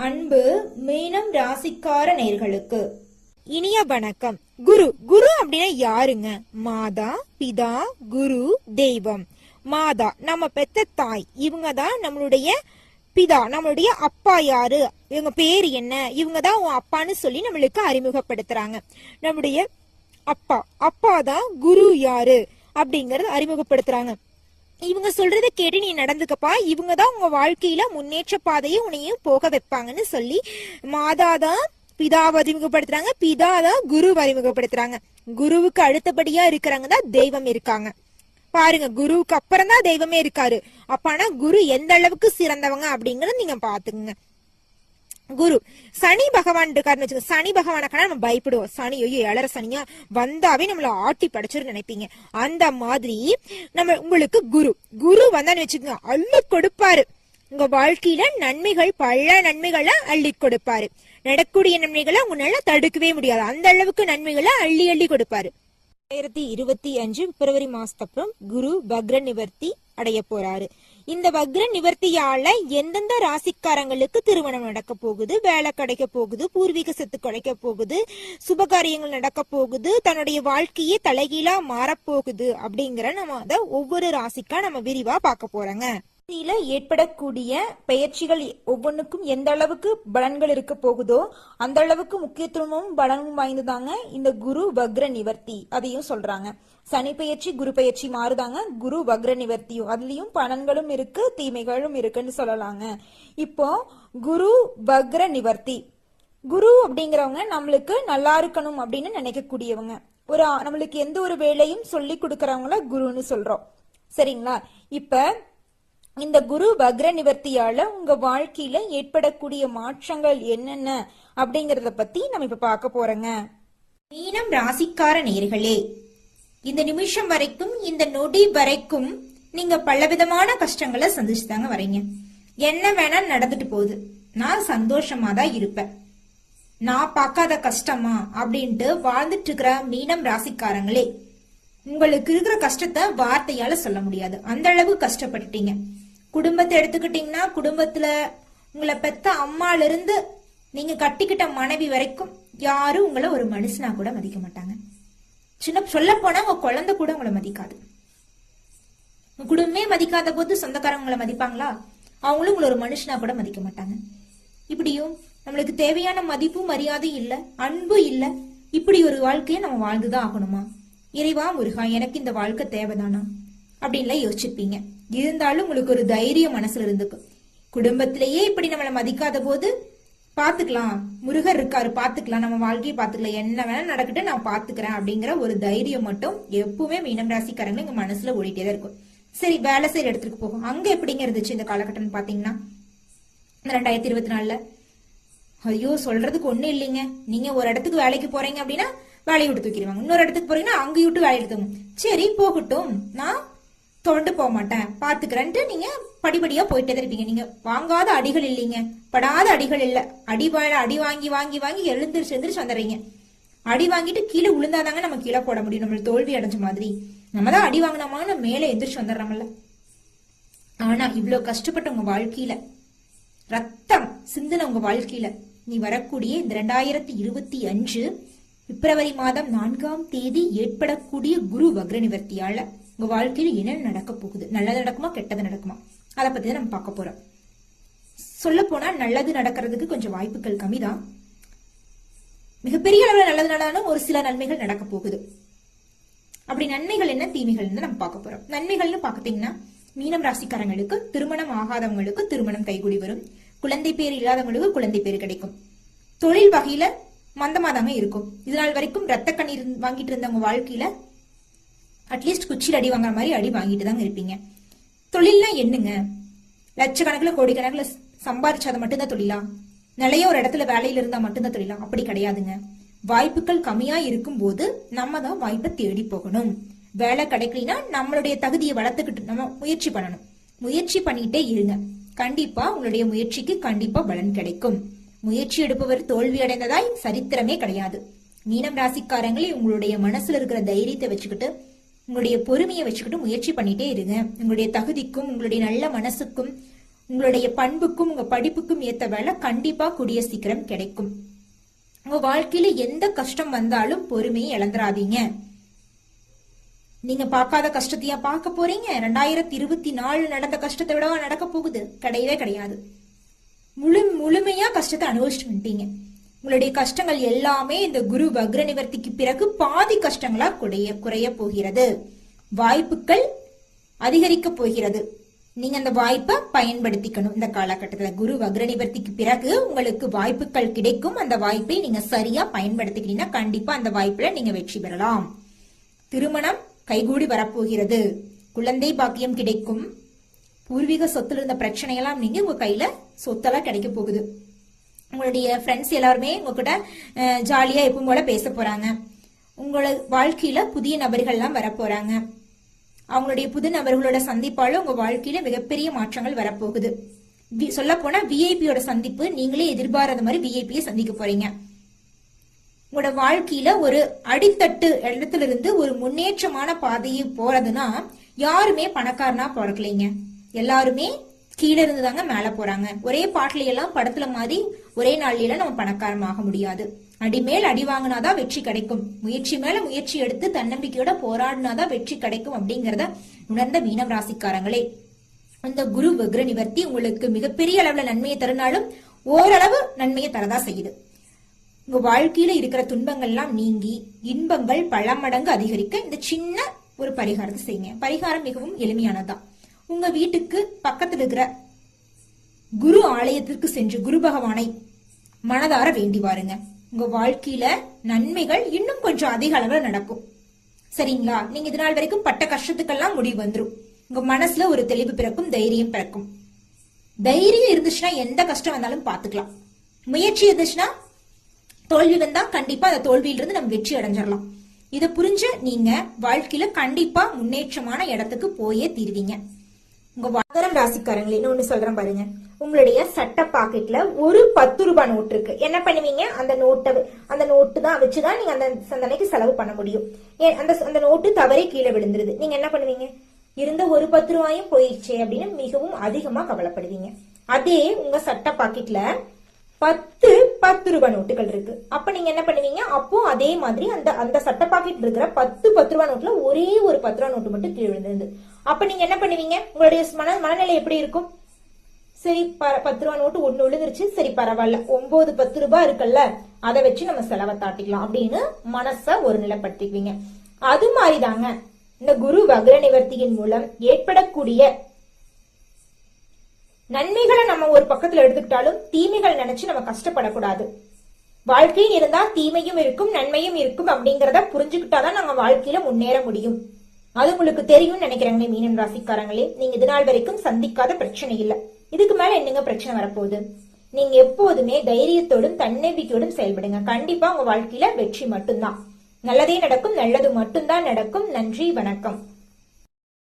அன்பு மீனம் ராசிக்கார நேர்களுக்கு இனிய வணக்கம். குரு குரு அப்படின்னா யாருங்க? மாதா, பிதா, குரு, தெய்வம். மாதா நம்ம பெத்த தாய், இவங்க தான் நம்மளுடைய பிதா, நம்மளுடைய அப்பா. யாரு இவங்க பேரு என்ன? இவங்க தான் உன் அப்பான்னு சொல்லி நம்மளுக்கு அறிமுகப்படுத்துறாங்க. நம்முடைய அப்பா, அப்பா தான் குரு யாரு அப்படிங்கறது அறிமுகப்படுத்துறாங்க. இவங்க சொல்றத கேட்டு நீ நடந்துக்கப்பா, இவங்கதான் உங்க வாழ்க்கையில முன்னேற்ற பாதையை உன்னையும் போக வைப்பாங்கன்னு சொல்லி மாதாதான் பிதாவை அறிமுகப்படுத்துறாங்க, பிதாதான் குருவை அறிமுகப்படுத்துறாங்க. குருவுக்கு அடுத்தபடியா இருக்கிறவங்க தான் தெய்வம் இருக்காங்க. பாருங்க, குருவுக்கு அப்புறம் தான் தெய்வமே இருக்காரு. அப்பானா குரு எந்த அளவுக்கு சிறந்தவங்க அப்படிங்கறத நீங்க பாத்துக்கங்க. குரு சனி பகவான் இருக்காருன்னு வச்சுக்கோங்க. சனி பகவானுக்கான நம்ம பயப்படுவோம். சனி ஐயோ ஏழரை சனியா வந்தாவே நம்மள ஆட்டி படைச்சிரு நினைப்பீங்க. அந்த மாதிரி நம்ம உங்களுக்கு குரு குரு வந்தான்னு வச்சுக்கோங்க, அள்ளி கொடுப்பாரு. உங்க வாழ்க்கையில நன்மைகள், பல நன்மைகளை அள்ளி கொடுப்பாரு. நடக்கூடிய நன்மைகளை உங்களால தடுக்கவே முடியாது. அந்த அளவுக்கு நன்மைகளை அள்ளி அள்ளி கொடுப்பாரு. 2025 பிப்ரவரி மாசத்துக்கு அப்புறம் குரு வக்ர நிவர்த்தி அடைய போறாரு. இந்த வக்ர நிவர்த்தியால எந்தெந்த ராசிக்காரங்களுக்கு திருமணம் நடக்க போகுது, வேலை கிடைக்க போகுது, பூர்வீக சொத்து கிடைக்க போகுது, சுபகாரியங்கள் நடக்க போகுது, தன்னுடைய வாழ்க்கையே தலைகீழா மாறப்போகுது அப்படிங்கிற நம்ம அதை ஒவ்வொரு ராசிக்கா நம்ம விரிவா பார்க்க போறோங்க. ஏற்படக்கூடிய பெயர்ச்சிகள் ஒவ்வொன்றுக்கும் எந்த அளவுக்கு பலன்கள் இருக்க போகுதோ அந்த அளவுக்கு முக்கியத்துவமும் பலனும் வாய்ந்ததாங்க இந்த குரு வக்ர நிவர்த்தி. அதையும் சொல்றாங்க. சனி பெயர்ச்சி, குரு பெயர்ச்சி மாறுதாங்க. குரு வக்ர நிவர்த்தியும் அதுலயும் பலன்களும் இருக்கு, தீமைகளும் இருக்குன்னு சொல்லலாங்க. இப்போ குரு வக்ர நிவர்த்தி, குரு அப்படிங்கிறவங்க நம்மளுக்கு நல்லா இருக்கணும் அப்படின்னு நினைக்கக்கூடியவங்க. நம்மளுக்கு எந்த ஒரு வேலையும் சொல்லி கொடுக்கறவங்கள குருன்னு சொல்றோம். சரிங்களா? இப்ப இந்த குரு வக்ர நிவர்த்தியால உங்க வாழ்க்கையில ஏற்படக்கூடிய மாற்றங்கள் என்னென்ன அப்படிங்கறத பத்தி நம்ம இப்ப பார்க்க போறோங்க. மீனம் ராசிக்கார நேர்களே, இந்த நிமிஷம் வரைக்கும், இந்த நொடி வரைக்கும் நீங்க பலவிதமான கஷ்டங்களை சந்திச்சுதாங்க வரீங்க. என்ன வேணா நடந்துட்டு போகுது, நான் சந்தோஷமா தான் இருப்பேன், நான் பார்க்காத கஷ்டமா அப்படின்ட்டு வாழ்ந்துட்டு இருக்கிற மீனம் ராசிக்காரங்களே, உங்களுக்கு இருக்கிற கஷ்டத்தை வார்த்தையால சொல்ல முடியாது. அந்த அளவுக்கு கஷ்டப்பட்டுட்டீங்க. குடும்பத்தை எடுத்துக்கிட்டீங்கன்னா, குடும்பத்துல உங்களை பெத்த அம்மால இருந்து நீங்க கட்டிக்கிட்ட மனைவி வரைக்கும் யாரும் உங்களை ஒரு மனுஷனா கூட மதிக்க மாட்டாங்க. சொல்ல போனா உங்க குழந்தை கூட உங்களை மதிக்காது. உங்க குடும்பமே மதிக்காத போது சொந்தக்காரங்க உங்களை மதிப்பாங்களா? அவங்களும் உங்களை ஒரு மனுஷனா கூட மதிக்க மாட்டாங்க. இப்படியும் நம்மளுக்கு தேவையான மதிப்பும் மரியாதையும் இல்ல, அன்பு இல்ல. இப்படி ஒரு வாழ்க்கையை நம்ம வாழ்ந்துதான் ஆகணுமா? இறைவா முருகா, எனக்கு இந்த வாழ்க்கை தேவைதானா அப்படின்லாம் யோசிச்சிருப்பீங்க. இருந்தாலும் உங்களுக்கு ஒரு தைரியம் மனசுல இருந்துக்கும். குடும்பத்திலேயே இப்படி நம்மளை மதிக்காத போது பாத்துக்கலாம், முருகர் இருக்காரு, பாத்துக்கலாம், நம்ம வாழ்க்கையை பாத்துக்கலாம், என்ன வேணா நடக்கட்டு, நான் பாத்துக்கிறேன் அப்படிங்கிற ஒரு தைரியம் மட்டும் எப்பவுமே மீனம் ராசிக்காரங்க எங்க மனசுல ஓடிட்டே தான் இருக்கும். சரி, வேலை செய்யற இடத்துக்கு போகும். அங்க எப்படிங்க இருந்துச்சு இந்த காலகட்டம் பாத்தீங்கன்னா? இந்த 2024 ஐயோ சொல்றதுக்கு ஒண்ணு இல்லைங்க. நீங்க ஒரு இடத்துக்கு வேலைக்கு போறீங்க அப்படின்னா வேலையை விட்டு தூக்கிடுவாங்க. இன்னொரு இடத்துக்கு போறீங்கன்னா அங்கேயும் விட்டு வேலையை எடுத்துங்க. சரி போகட்டும், நான் தொடர்ந்து போக மாட்டேன், பாத்துக்கிறேன்ட்டு நீங்க படிப்படியா போயிட்டே தான் இருப்பீங்க. நீங்க வாங்காத அடிகள் இல்லைங்க, படாத அடிகள் இல்ல. அடி வாங்கி வாங்கி வாங்கி எழுந்திரிச்சு வந்துடுறீங்க. அடி வாங்கிட்டு கீழே விழுந்தாதாங்க நம்ம கீழே போட முடியும். நம்மளுக்கு தோல்வி அடைஞ்ச மாதிரி நம்ம தான் அடி வாங்கினோமான்னு மேலே எந்திரிச்சு வந்துடுறோம்ல. ஆனா இவ்வளவு கஷ்டப்பட்ட உங்க வாழ்க்கையில, ரத்தம் சிந்தின உங்க வாழ்க்கையில, நீ வரக்கூடிய இந்த 2025 பிப்ரவரி மாதம் 4ஆம் தேதி ஏற்படக்கூடிய குரு வக்ர நிவர்த்தியால உங்க வாழ்க்கையில என்ன நடக்க போகுது, நல்லது நடக்குமா கெட்டது நடக்குமா, அதை பத்தி தான் நம்ம பார்க்க போறோம். சொல்ல போனா நல்லது நடக்கிறதுக்கு கொஞ்சம் வாய்ப்புகள் கம்மிதான். மிகப்பெரிய அளவுல நல்லது நடந்தாலும் ஒரு சில நன்மைகள் நடக்க போகுது. அப்படி நன்மைகள் என்ன, தீமைகள் நம்ம பார்க்க போறோம். நன்மைகள்னு பாத்தீங்கன்னா, மீனம் ராசிக்காரங்களுக்கு திருமணம் ஆகாதவங்களுக்கு திருமணம் கைகூடி வரும். குழந்தை பேர் இல்லாதவங்களுக்கு குழந்தை பேர் கிடைக்கும். தொழில் வகையில மந்தமாதாங்க இருக்கும். இதனால் வரைக்கும் ரத்த கண்ணீர் வாங்கிட்டு இருந்தவங்க வாழ்க்கையில அட்லீஸ்ட் குச்சியில் அடி வாங்குற மாதிரி அடி வாங்கிட்டு தாங்க இருப்பீங்க. தொழில்னா என்னங்க? லட்சக்கணக்கில் கோடிக்கணக்கில் சம்பாதிச்சாத மட்டும்தான் தொழிலா? நிலைய ஒரு இடத்துல வேலையில இருந்தா மட்டும்தான் தொழிலா? அப்படி கிடையாதுங்க. வாய்ப்புகள் கம்மியா இருக்கும் போது நம்ம தான் வாய்ப்பை தேடி போகணும். வேலை கிடைக்கலனா நம்மளுடைய தகுதியை வளர்த்துக்கிட்டு நம்ம முயற்சி பண்ணணும். முயற்சி பண்ணிட்டே இருங்க. கண்டிப்பா உங்களுடைய முயற்சிக்கு கண்டிப்பா பலன் கிடைக்கும். முயற்சி எடுப்பவர் தோல்வி அடைந்ததாய் சரித்திரமே கிடையாது. மீனம் ராசிக்காரங்களே, உங்களுடைய மனசுல இருக்கிற தைரியத்தை வச்சுக்கிட்டு, உங்களுடைய பொறுமையை வச்சுக்கிட்டு முயற்சி பண்ணிட்டே இருங்க. உங்களுடைய தகுதிக்கும் உங்களுடைய நல்ல மனசுக்கும் உங்களுடைய பண்புக்கும் உங்க படிப்புக்கும் ஏத்த வேலை கண்டிப்பா கூடிய சீக்கிரம் கிடைக்கும். உங்க வாழ்க்கையில எந்த கஷ்டம் வந்தாலும் பொறுமையை இழந்துராதீங்க. நீங்க பார்க்காத கஷ்டத்தையா பார்க்க போறீங்க? 2024 நடந்த கஷ்டத்தை விடவா நடக்க போகுது? கிடையவே கிடையாது. முழுமையா கஷ்டத்தை அனுபவிச்சுட்டு வந்துட்டீங்க. உங்களுடைய கஷ்டங்கள் எல்லாமே இந்த குரு வக்ர நிவர்த்திக்கு பிறகு பாதி கஷ்டங்களா குறைய போகிறது. வாய்ப்புகள் அதிகரிக்க போகிறது. நீங்க அந்த வாய்ப்பை பயன்படுத்திக்கணும். இந்த காலகட்டத்துல குரு வக்ர நிவர்த்திக்கு பிறகு உங்களுக்கு வாய்ப்புகள் கிடைக்கும். அந்த வாய்ப்பை நீங்க சரியா பயன்படுத்திக்கிட்டீங்கன்னா கண்டிப்பா அந்த வாய்ப்புல நீங்க வெற்றி பெறலாம். திருமணம் கைகூடி வரப்போகிறது. குழந்தை பாக்கியம் கிடைக்கும். பூர்வீக சொத்துல இருந்த பிரச்சனையெல்லாம் நீங்க உங்க கையில சொத்தெல்லாம் கிடைக்க போகுது. உங்களுடைய ஃப்ரெண்ட்ஸ் எல்லாருமே உங்ககிட்ட ஜாலியா எப்பவும் போல பேச போறாங்க. உங்களோட வாழ்க்கையில புதிய நபர்கள் எல்லாம் வர போறாங்க. அவங்களுடைய புது நபர்களோட சந்திப்பால உங்க வாழ்க்கையில மிகப்பெரிய மாற்றங்கள் வரப்போகுது. சொல்ல போனா விஐபியோட சந்திப்பு நீங்களே எதிர்பாராத மாதிரி விஐபியை சந்திக்க போறீங்க. உங்களோட வாழ்க்கையில ஒரு அடித்தட்டு இடத்துல இருந்து ஒரு முன்னேற்றமான பாதையை போறதுன்னா யாருமே பணக்காரனா பிறக்கலைங்க. எல்லாருமே கீழே இருந்துதாங்க மேல போறாங்க. ஒரே பாட்டுல எல்லாம் படத்துல மாதிரி ஒரே நாள்ல நம்ம பணக்காரமாக முடியாது. அடிமேல் அடி வாங்கினாதான் வெற்றி கிடைக்கும். முயற்சி மேல முயற்சி எடுத்து தன்னம்பிக்கையோட போராடினாதான் வெற்றி கிடைக்கும் அப்படிங்கறத உணர்ந்த மீனம் ராசிக்காரங்களே, இந்த குரு வக்ர நிவர்த்தி உங்களுக்கு மிகப்பெரிய அளவுல நன்மையை தருனாலும் ஓரளவு நன்மையை தரதா செய்யுது. உங்க வாழ்க்கையில இருக்கிற துன்பங்கள் எல்லாம் நீங்கி இன்பங்கள் பல மடங்கு அதிகரிக்க இந்த சின்ன ஒரு பரிகாரத்தை செய்யுங்க. பரிகாரம் மிகவும் எளிமையானதான். உங்க வீட்டுக்கு பக்கத்துல இருக்கிற குரு ஆலயத்திற்கு சென்று குரு பகவானை மனதார வேண்டி வாருங்க. உங்க வாழ்க்கையில நன்மைகள் இன்னும் கொஞ்சம் அதிக அளவுல நடக்கும். சரிங்களா? நீங்க இது நாள் வரைக்கும் பட்ட கஷ்டத்துக்கெல்லாம் முடிவு வந்துடும். உங்க மனசுல ஒரு தெளிவு பிறக்கும், தைரியம் பிறக்கும். தைரியம் இருந்துச்சுன்னா எந்த கஷ்டம் வந்தாலும் பாத்துக்கலாம். முயற்சி இருந்துச்சுன்னா தோல்வி வந்தா கண்டிப்பா அந்த தோல்வியிலிருந்து நம்ம வெற்றி அடைஞ்சிடலாம். இதை புரிஞ்ச நீங்க வாழ்க்கையில கண்டிப்பா முன்னேற்றமான இடத்துக்கு போயே தீர்வீங்க. உங்க மகரம் ராசிக்காரங்களே, இன்னொன்னு சொல்றேன் பாருங்க. உங்களுடைய சட்ட பாக்கெட்ல ஒரு 10 ரூபாய் நோட்டு இருக்கு. என்ன பண்ணுவீங்க? அந்த நோட்டு தான் வச்சுதான் நீங்க அந்த சந்தனைக்கு செலவு பண்ண முடியும். அந்த நோட்டு தவறி கீழே விழுந்துருது. நீங்க என்ன பண்ணுவீங்க? இருந்த ஒரு 10 ரூபாயும் போயிடுச்சே அப்படின்னு மிகவும் அதிகமா கவலைப்படுவீங்க. அதே உங்க சட்ட பாக்கெட்ல 10 ரூபாய் நோட்டுகள் இருக்கு. அப்ப நீங்க என்ன பண்ணுவீங்க? அப்போ அதே மாதிரி அந்த சட்ட பாக்கெட் இருக்கிற 10 ரூபாய் நோட்டுல ஒரே ஒரு 10 ரூபாய் நோட்டு மட்டும் கீழே விழுந்திருந்து. அப்ப நீங்க என்ன பண்ணுவீங்க? உங்களுடைய மனநிலை எப்படி இருக்கும்? சரி, 10 ரூபாய் நோட்டு ஒண்ணு விழுந்துருச்சு, சரி பரவாயில்ல, 9 10 ரூபாய் இருக்குல்ல, அதை வச்சு நம்ம செலவை தாட்டிக்கலாம் அப்படின்னு மனச ஒரு நிலைப்படுத்திக்குவீங்க. அது மாதிரிதாங்க இந்த குரு வக்ர நிவர்த்தியின் மூலம் ஏற்படக்கூடிய நன்மைகளை நம்ம ஒரு பக்கத்துல எடுத்துக்கிட்டாலும் தீமைகள் நினைச்சு நம்ம கஷ்டப்படக்கூடாது. வாழ்க்கையில் இருந்தா தீமையும் இருக்கும் நன்மையும் இருக்கும் அப்படிங்கறத புரிஞ்சுக்கிட்டாதான் நாங்க வாழ்க்கையில முன்னேற முடியும். அது உங்களுக்கு தெரியும் நினைக்கிறேங்க மீனம் ராசிக்காரங்களே. நீங்க இது நாள் வரைக்கும் சந்திக்காத பிரச்சனை இல்ல. இதுக்கு மேல என்னங்க பிரச்சனை வரப்போகுது? நீங்க எப்போதுமே தைரியத்தோடும் தன்னம்பிக்கையோடும் செயல்படுங்க. கண்டிப்பா உங்க வாழ்க்கையில வெற்றி மட்டும்தான். நல்லதே நடக்கும், நல்லது மட்டும்தான் நடக்கும். நன்றி, வணக்கம்.